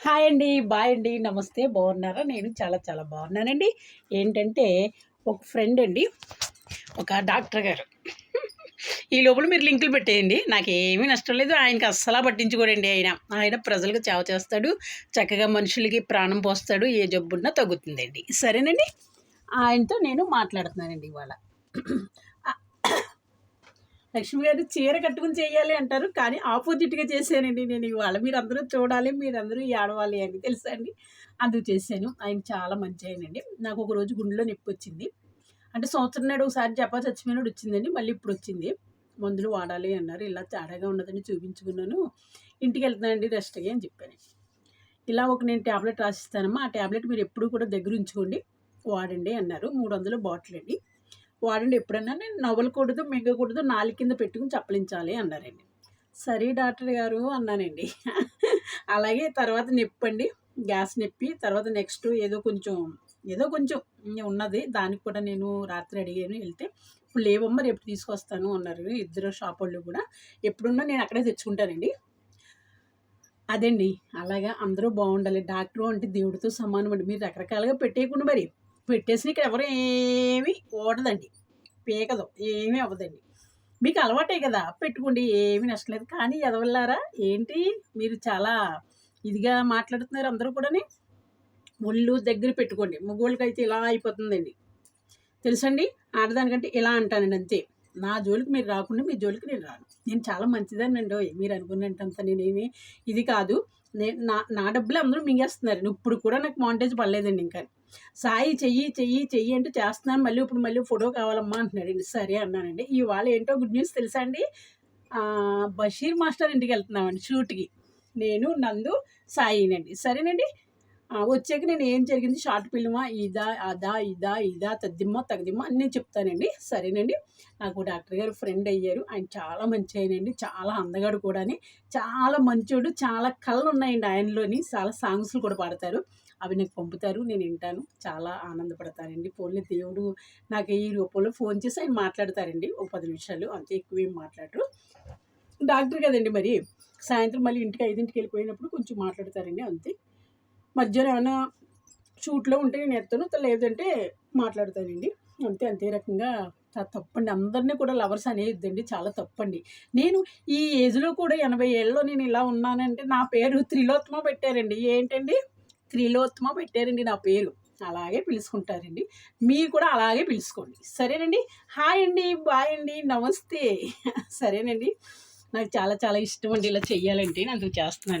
Hi అండి, bye అండి, నమస్తే. బాగున్నారా? నేను చాలా చాలా బాగున్నానండి. ఏంటంటే ఒక ఫ్రెండ్ అండి, ఒక డాక్టర్ గారు. ఈ లోపల మీరు లింకులు పెట్టేయండి, నాకేమీ నష్టం లేదు. ఆయనకి అస్సలా పట్టించుకోడండి. ఆయన ప్రజలకు సేవ చేస్తాడు, చక్కగా మనుషులకి ప్రాణం పోస్తాడు, ఏ జబ్బున్నా తగ్గుతుందండి. సరేనండి, ఆయనతో నేను మాట్లాడుతున్నానండి ఇవాళ. లక్ష్మి గారు చీర కట్టుకుని చేయాలి అంటారు, కానీ ఆపోజిట్గా చేశానండి నేను ఇవాళ. మీరందరూ చూడాలి, మీరందరూ ఏడవాలి అని తెలుసా అండి, అందుకు చేశాను. ఆయన చాలా మంచి ఆయనండి. నాకు ఒక రోజు గుండెలో నొప్పి వచ్చింది. అంటే సంవత్సరం నాడు ఒకసారి జపా చచ్చిపోయినాడు వచ్చిందండి, మళ్ళీ ఇప్పుడు వచ్చింది. మందులు వాడాలి అన్నారు. ఇలా తేడాగా ఉన్నదని చూపించుకున్నాను. ఇంటికి వెళ్తున్నానండి రెస్ట్గా అని చెప్పాను. ఇలా నేను ట్యాబ్లెట్ రాసిస్తానమ్మా, ఆ ట్యాబ్లెట్ మీరు ఎప్పుడు కూడా దగ్గర ఉంచుకోండి, వాడండి అన్నారు. 300 బాటిల్ అండి. వాడండి, ఎప్పుడన్నా నేను నవ్వలకూడదు, మింగకూడదు, నాలుగు కింద పెట్టుకుని చప్పలించాలి అన్నారండి. సరే డాక్టర్ గారు అన్నానండి. అలాగే తర్వాత నొప్పండి, గ్యాస్ నొప్పి. తర్వాత నెక్స్ట్ ఏదో కొంచెం ఉన్నది, దానికి కూడా నేను రాత్రి అడిగాను. వెళ్తే ఇప్పుడు లేవమ్మా, రేపు తీసుకొస్తాను అన్నారు. ఇద్దరు షాప్ వాళ్ళు కూడా. ఎప్పుడున్నా నేను అక్కడే తెచ్చుకుంటానండి. అదండి, అలాగా అందరూ బాగుండాలి. డాక్టరు అంటే దేవుడితో సమానం అండి. మీరు రకరకాలుగా పెట్టేయకుండా మరి పెట్టేసి ఇక్కడ ఎవరు ఏమీ ఓడదండి, పీకదు, ఏమీ అవ్వదండి. మీకు అలవాటే కదా, పెట్టుకోండి, ఏమీ నష్టం లేదు. కానీ ఎదవల్లారా ఏంటి, మీరు చాలా ఇదిగా మాట్లాడుతున్నారు అందరూ కూడాని. ఒళ్ళు దగ్గర పెట్టుకోండి. మగోళ్ళకైతే ఇలా అయిపోతుందండి తెలుసండి, ఆడదానికంటే ఇలా అంటానండి అంతే. నా జోలికి మీరు రాకుండా మీ జోలికి నేను రాను. నేను చాలా మంచిదానండి, మీరు అనుకున్నంతంత నేనేమి ఇది కాదు. నా డబ్బులు అందరూ మింగేస్తున్నారు. ఇప్పుడు కూడా నాకు మానిటైజ్ పడలేదండి. ఇంకా సాయి చెయ్యి చెయ్యి చెయ్యి అంటే చేస్తున్నాను. మళ్ళీ ఫోటో కావాలమ్మా అంటున్నాడండి. సరే అన్నానండి. ఇవాళ ఏంటో గుడ్ న్యూస్ తెలుసా అండి, బషీర్ మాస్టర్ ఇంటికి వెళ్తున్నామండి షూట్కి. నేను, నందు, సాయినండి. సరేనండి, వచ్చాక నేను ఏం జరిగింది, షార్ట్ ఫిల్మా, ఇదా తద్దిమ్మ తగదిమ్మ అని నేను చెప్తానండి. సరేనండి, నాకు డాక్టర్ గారు ఫ్రెండ్ అయ్యారు. ఆయన చాలా మంచి ఆయనండి, చాలా అందగాడు కూడా, చాలా మంచోడు. చాలా కళలు ఉన్నాయండి ఆయనలోని. చాలా సాంగ్స్లు కూడా పాడతారు, అవి నాకు పంపుతారు, నేను వింటాను, చాలా ఆనందపడతానండి. ఫోన్లో దేవుడు నాకు ఈ రూపంలో ఫోన్ చేసి ఆయన మాట్లాడతారండి. ఒక 10 నిమిషాలు అంతే, ఎక్కువ ఏం మాట్లాడరు. డాక్టర్ కదండి, మరి సాయంత్రం మళ్ళీ ఇంటికి 5ంటికి వెళ్ళిపోయినప్పుడు కొంచెం మాట్లాడతారండి అంతే. మధ్యాహ్నం ఏమైనా షూట్లో ఉంటే నేను ఎత్తాను, లేదంటే మాట్లాడతానండి అంతే రకంగా. తప్పండి, అందరినీ కూడా లవర్స్ అనేద్దండి, చాలా తప్పండి. నేను ఈ ఏజ్లో కూడా 80 ఏళ్ళలో నేను ఇలా ఉన్నానంటే నా పేరు త్రిలోత్తమ పెట్టారండి. ఏంటండి, త్రిలోత్తమ పెట్టారండి నా పేరు. అలాగే పిలుచుకుంటారండి, మీరు కూడా అలాగే పిలుచుకోండి. సరేనండి, హాయ్ అండి, బాయ్ అండి, నమస్తే. సరేనండి, నాకు చాలా చాలా ఇష్టం అండి ఇలా చెయ్యాలంటే, నేను అందుకు చేస్తున్నాను.